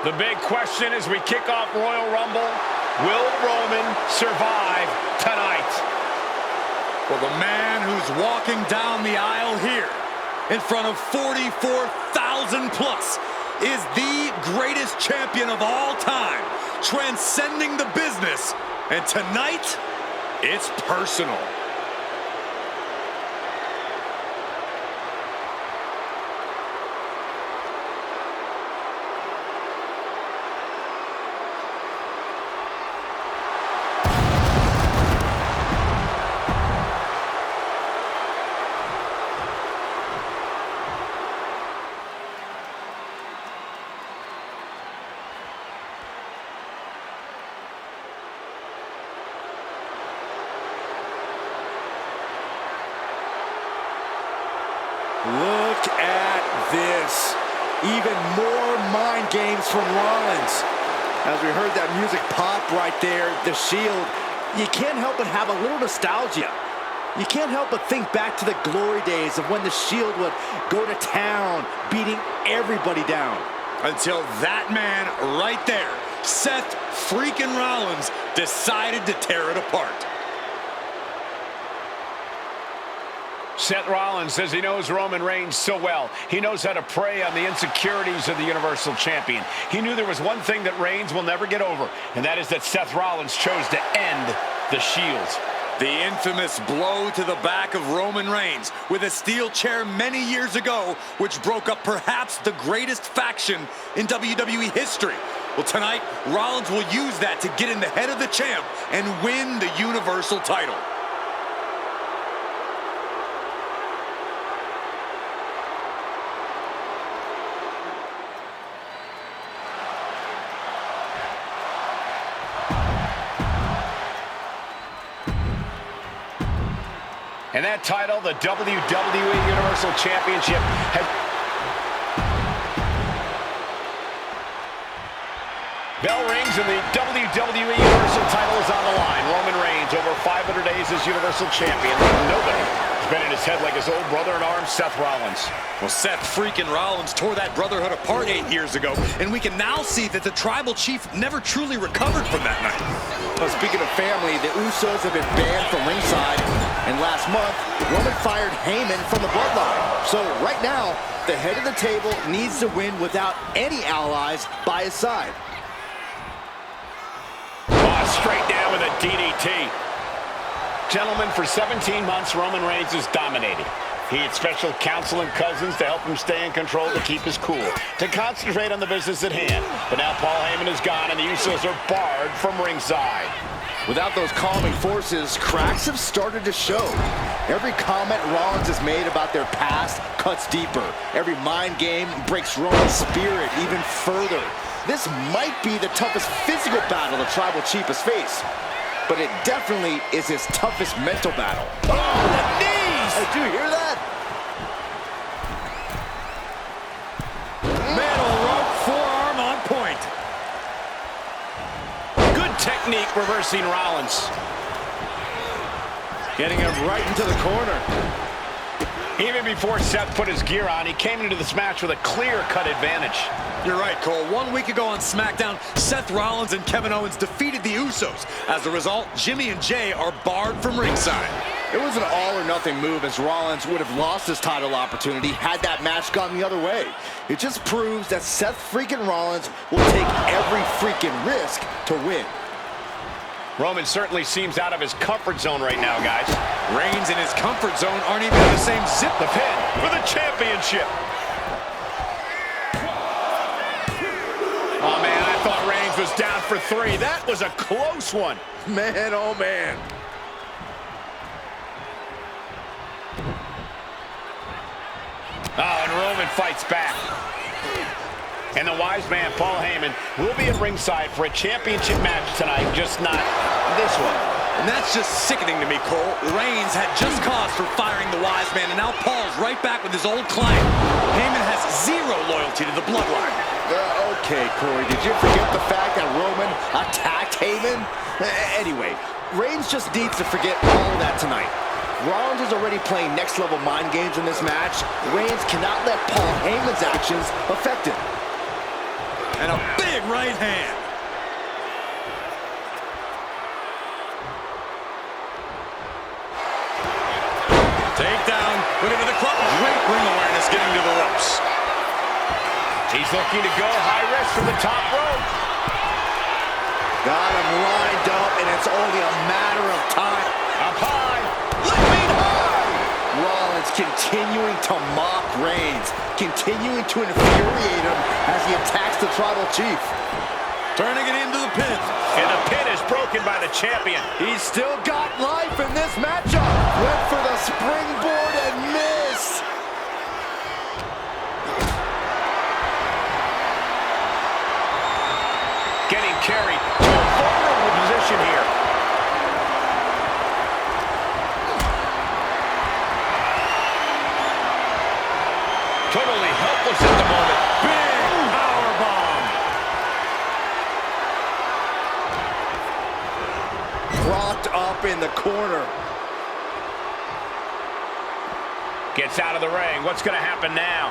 The big question as we kick off Royal Rumble, will Roman survive tonight? Well, the man who's walking down the aisle here in front of 44,000 plus is the greatest champion of all time, transcending the business. And tonight, it's personal. Look at this. Even more mind games from Rollins. As we heard that music pop right there, the Shield, you can't help but have a little nostalgia. You can't help but think back to the glory days of when the Shield would go to town, beating everybody down. Until that man right there, Seth Freakin Rollins, decided to tear it apart. Seth Rollins says he knows Roman Reigns so well. He knows how to prey on the insecurities of the Universal Champion. He knew there was one thing that Reigns will never get over, and that is that Seth Rollins chose to end the Shield. The infamous blow to the back of Roman Reigns with a steel chair many years ago, which broke up perhaps the greatest faction in WWE history. Well, tonight, Rollins will use that to get in the head of the champ and win the Universal title. And that title, the WWE Universal Championship, has... Bell rings and the WWE Universal title is on the line. Roman Reigns, over 500 days as Universal Champion. Nobody has been in his head like his old brother-in-arms, Seth Rollins. Well, Seth freaking Rollins tore that brotherhood apart 8 years ago, and we can now see that the Tribal Chief never truly recovered from that night. Well, speaking of family, the Usos have been banned from ringside, and last month, Roman fired Heyman from the bloodline. So right now, the head of the table needs to win without any allies by his side. Straight down with a DDT. Gentlemen, for 17 months, Roman Reigns has dominated. He had special counsel and cousins to help him stay in control, to keep his cool, to concentrate on the business at hand. But now Paul Heyman is gone, and the Usos are barred from ringside. Without those calming forces, cracks have started to show. Every comment Rollins has made about their past cuts deeper. Every mind game breaks Roman's spirit even further. This might be the toughest physical battle the Tribal Chief has faced, but it definitely is his toughest mental battle. Oh, the knees! Hey, do you hear that? Metal rope forearm on point. Good technique reversing Rollins. Getting him right into the corner. Even before Seth put his gear on, he came into this match with a clear-cut advantage. You're right, Cole. 1 week ago on SmackDown, Seth Rollins and Kevin Owens defeated the Usos. As a result, Jimmy and Jay are barred from ringside. It was an all-or-nothing move, as Rollins would have lost his title opportunity had that match gone the other way. It just proves that Seth freaking Rollins will take every freaking risk to win. Roman certainly seems out of his comfort zone right now, guys. Reigns in his comfort zone aren't even in the same zip. The pin for the championship. Oh, man, I thought Reigns was down for 3. That was a close one. Man, oh, man. Oh, and Roman fights back. And the wise man, Paul Heyman, will be at ringside for a championship match tonight, just not this one. And that's just sickening to me, Cole. Reigns had just cause for firing the wise man, and now Paul's right back with his old client. Heyman has zero loyalty to the bloodline. Okay, Corey, did you forget the fact that Roman attacked Heyman? Anyway, Reigns just needs to forget all of that tonight. Rollins is already playing next-level mind games in this match. Reigns cannot let Paul Heyman's actions affect him. And a big right hand. Takedown, put into the club. Great ring awareness getting to the ropes. He's looking to go high risk from the top rope. Got him lined up, and it's only a matter of time. Up high. Leaping high! Rollins continuing to mock Reigns, continuing to infuriate him as he attacks the tribal chief. Turning it into the pin. And the pin is broken by the champion. He's still got life in this matchup. Went for the springboard and missed. Getting carried to a vulnerable position here. Totally helpless at the moment. Big powerbomb. Propped up in the corner. Gets out of the ring. What's going to happen now?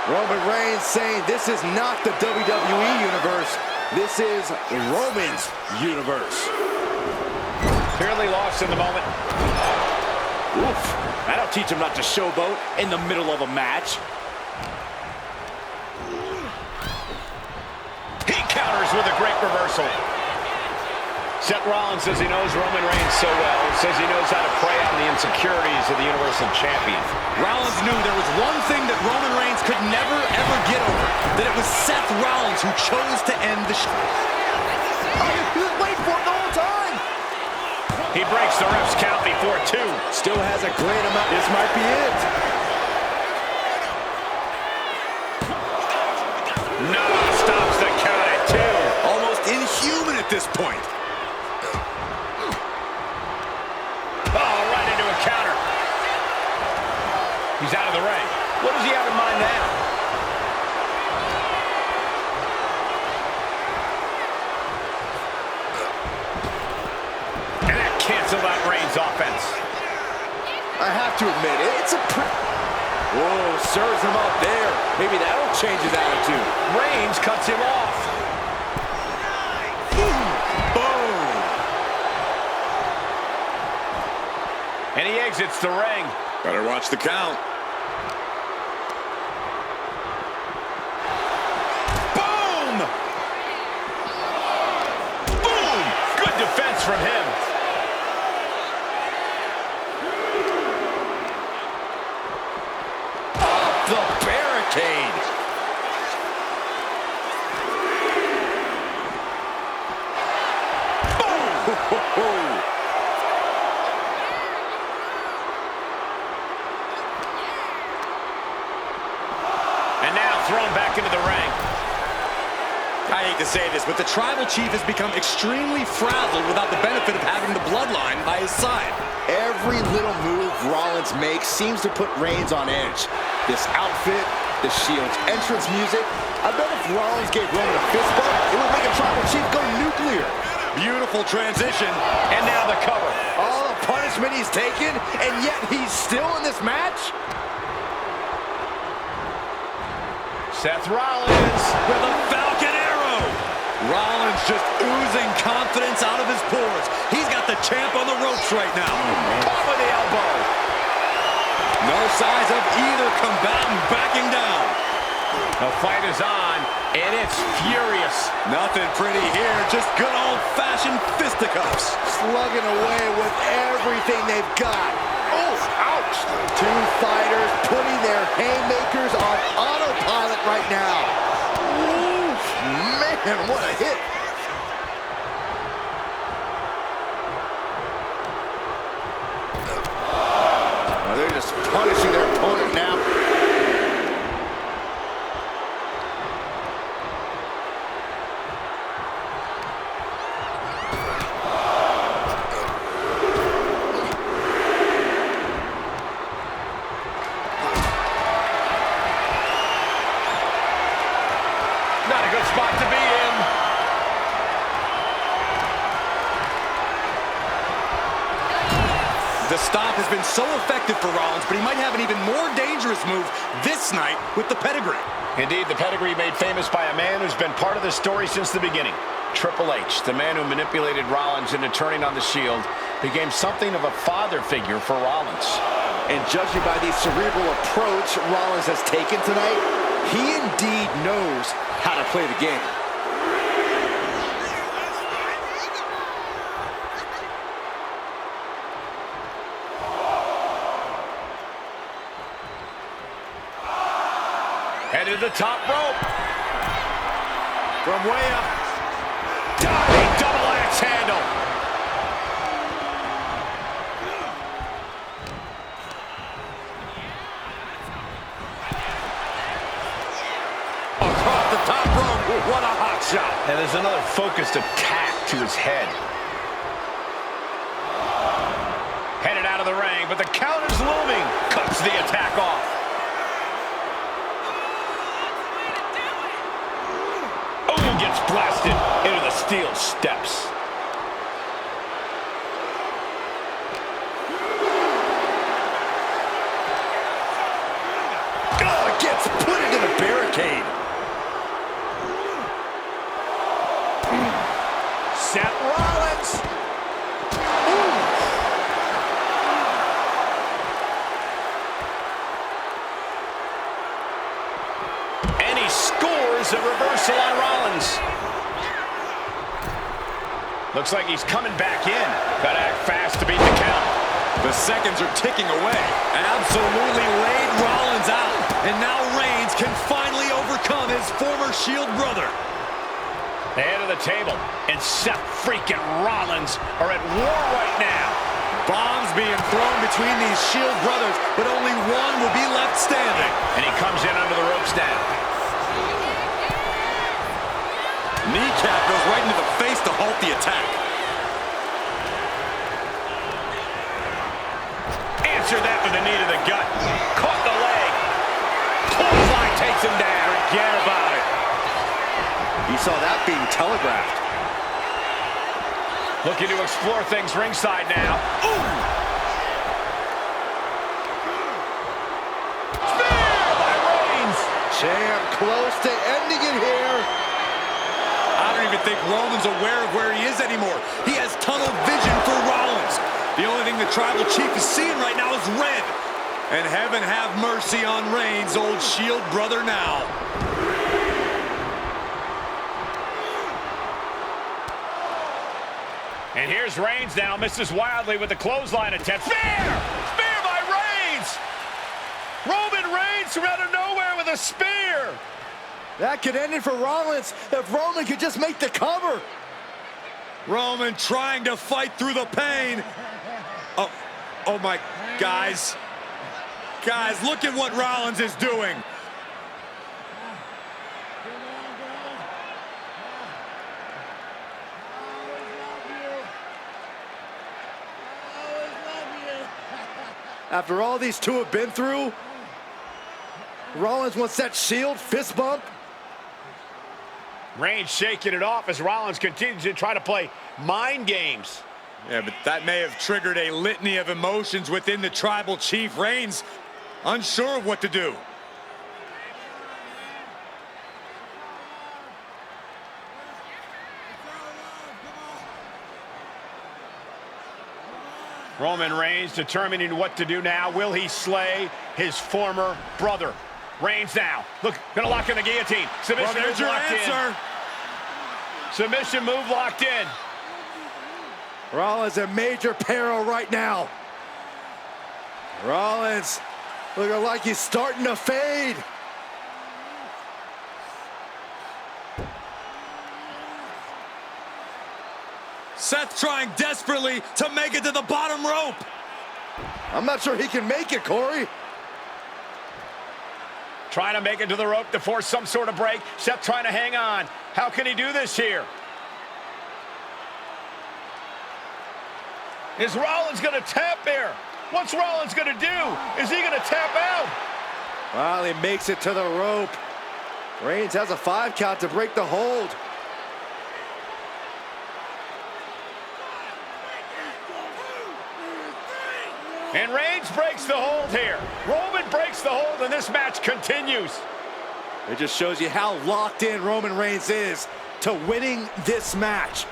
Roman Reigns saying this is not the WWE Universe. This is Roman's universe. Clearly lost in the moment. Oof. That'll teach him not to showboat in the middle of a match. He counters with a great reversal. Seth Rollins says he knows Roman Reigns so well. Says he knows how to play on the insecurities of the Universal Champion. Rollins knew there was one thing that Roman Reigns could never, ever get over. That it was Seth Rollins who chose to end the show. He was waiting for it the whole time. He breaks the ref's count before 2. Still has a great amount. This might be it. No, stops the count at 2. Almost inhuman at this point. Oh, right into a counter. He's out of the ring. What does he have in mind now? And that canceled out Reigns' offense. I have to admit, it's a whoa, serves him up there. Maybe that'll change his attitude. Reigns cuts him off. Boom. And he exits the ring. Better watch the count. Boom! Boom! Good defense from him. Off the barricade. Boom! And now thrown back into the ring. I hate to say this, but the tribal chief has become extremely frazzled without the benefit of having the bloodline by his side. Every little move Rollins makes seems to put Reigns on edge. This outfit, the Shield's entrance music. I bet if Rollins gave Roman a fist bump, it would make a tribal chief go nuclear. Beautiful transition. And now the cover. All the punishment he's taken, and yet he's still in this match? Seth Rollins With a Falcon Arrow. Rollins just oozing confidence out of his pores. He's got the champ on the ropes right now. Caught with the elbow. No signs of either combatant backing down. The fight is on, and it's furious. Nothing pretty here, just good old-fashioned fisticuffs. Slugging away with everything they've got. Oh, ouch! Two fighters putting their haymakers on autopilot right now. Oof, man, what a hit. Oh, they're just punishing their opponent now. Not a good spot to be in. been so effective for Rollins, but he might have an even more dangerous move this night with the pedigree. Indeed, the pedigree made famous by a man who's been part of the story since the beginning. Triple H, the man who manipulated Rollins into turning on the Shield, became something of a father figure for Rollins. And judging by the cerebral approach Rollins has taken tonight, he indeed knows how to play the game. Headed to the top rope. From way up. Diving double axe handle. Across the top rope. What a hot shot. And there's another focused attack to his head. Headed out of the ring, but the counter's looming. Cuts the attack off. Gets blasted into the steel steps. Oh, it gets put into the barricade. Seth Rollins. And he scores a reversal on Rollins. Looks like he's coming back in. Gotta act fast to beat the count. The seconds are ticking away. Absolutely laid Rollins out. And now Reigns can finally overcome his former Shield brother. The head of the table and Seth freaking Rollins are at war right now. Bombs being thrown between these Shield brothers, but only one will be left standing. And he comes in under the ropes now. Kneecap goes right into the face to halt the attack. Answer that with a knee to the gut. Caught the leg. Clothesline takes him down. Forget about it. You saw that being telegraphed. Looking to explore things ringside now. Ooh! Spear by Reigns. Champ close to ending it here. I don't even think Roman's aware of where he is anymore. He has tunnel vision for Rollins. The only thing the Tribal Chief is seeing right now is red. And heaven have mercy on Reigns, old Shield brother now. And here's Reigns now, misses wildly with the clothesline attempt. Spear! Spear by Reigns! Roman Reigns from out of nowhere with a spear! That could end it for Rollins if Roman could just make the cover. Roman trying to fight through the pain. Oh my, guys. Guys, look at what Rollins is doing. After all these two have been through, Rollins wants that Shield fist bump. Reigns shaking it off as Rollins continues to try to play mind games. Yeah, but that may have triggered a litany of emotions within the Tribal Chief. Reigns unsure of what to do. Roman Reigns determining what to do now. Will he slay his former brother? Reigns now. Look, gonna lock in the guillotine. Submission Well, there's move your locked answer. in. Submission move locked in. Rollins in major peril right now. Rollins looking like he's starting to fade. Seth trying desperately to make it to the bottom rope. I'm not sure he can make it, Corey. Trying to make it to the rope to force some sort of break. Seth trying to hang on. How can he do this here? Is Rollins going to tap here? What's Rollins going to do? Is he going to tap out? Well, he makes it to the rope. Reigns has a 5 count to break the hold. And Reigns breaks the hold here. Roman breaks the hold, and this match continues. It just shows you how locked in Roman Reigns is to winning this match.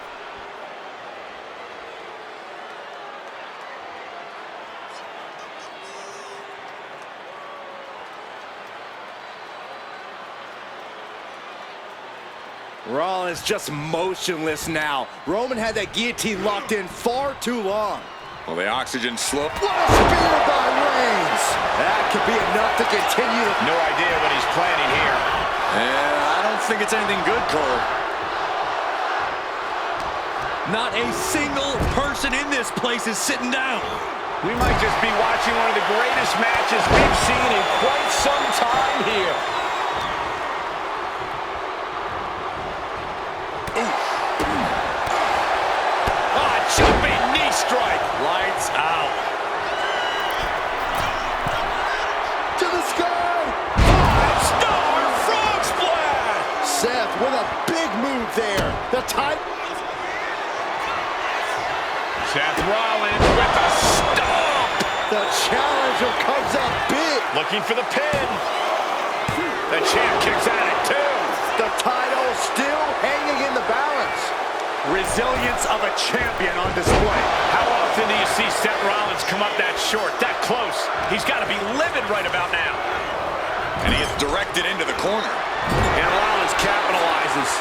Rollins just motionless now. Roman had that guillotine locked in far too long. Well, the oxygen slope. What a spear by Reigns! That could be enough to continue. No idea what he's planning here. Yeah, I don't think it's anything good, Cole. Not a single person in this place is sitting down. We might just be watching one of the greatest matches we've seen in quite some time here. Jumping knee strike. Lights out. To the sky! 5-star frog splash. Seth with a big move there. The type. Seth Rollins with a stomp. The challenger comes up big. Looking for the pin. The champ kicks at it too. The title still hanging in the balance. Resilience of a champion on display. How often do you see Seth Rollins come up that short, that close? He's got to be livid right about now. And he is directed into the corner. And Rollins capitalizes.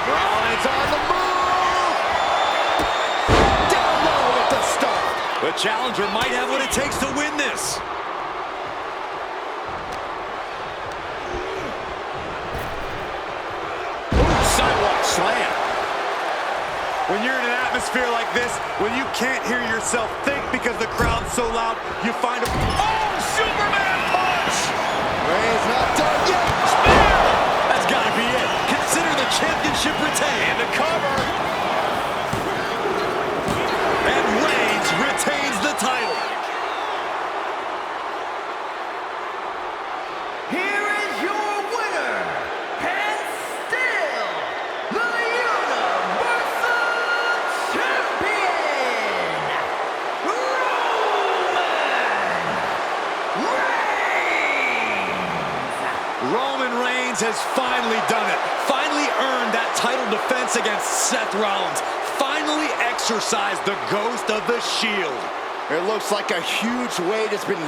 Rollins on the move. Down low with the stomp. The challenger might have what it takes to win this. Sidewalk slam. When you're in an atmosphere like this, when you can't hear yourself think because the crowd's so loud, you find a... Oh, Superman punch! Reigns not done yet. Spear! That's got to be it. Consider the championship retained. And the cover. And Reigns retains the title. Here is your winner, and still the Universal Champion, Roman Reigns has finally done it. Finally earned that title defense against Seth Rollins. Finally exercised the ghost of the Shield. It looks like a huge weight has been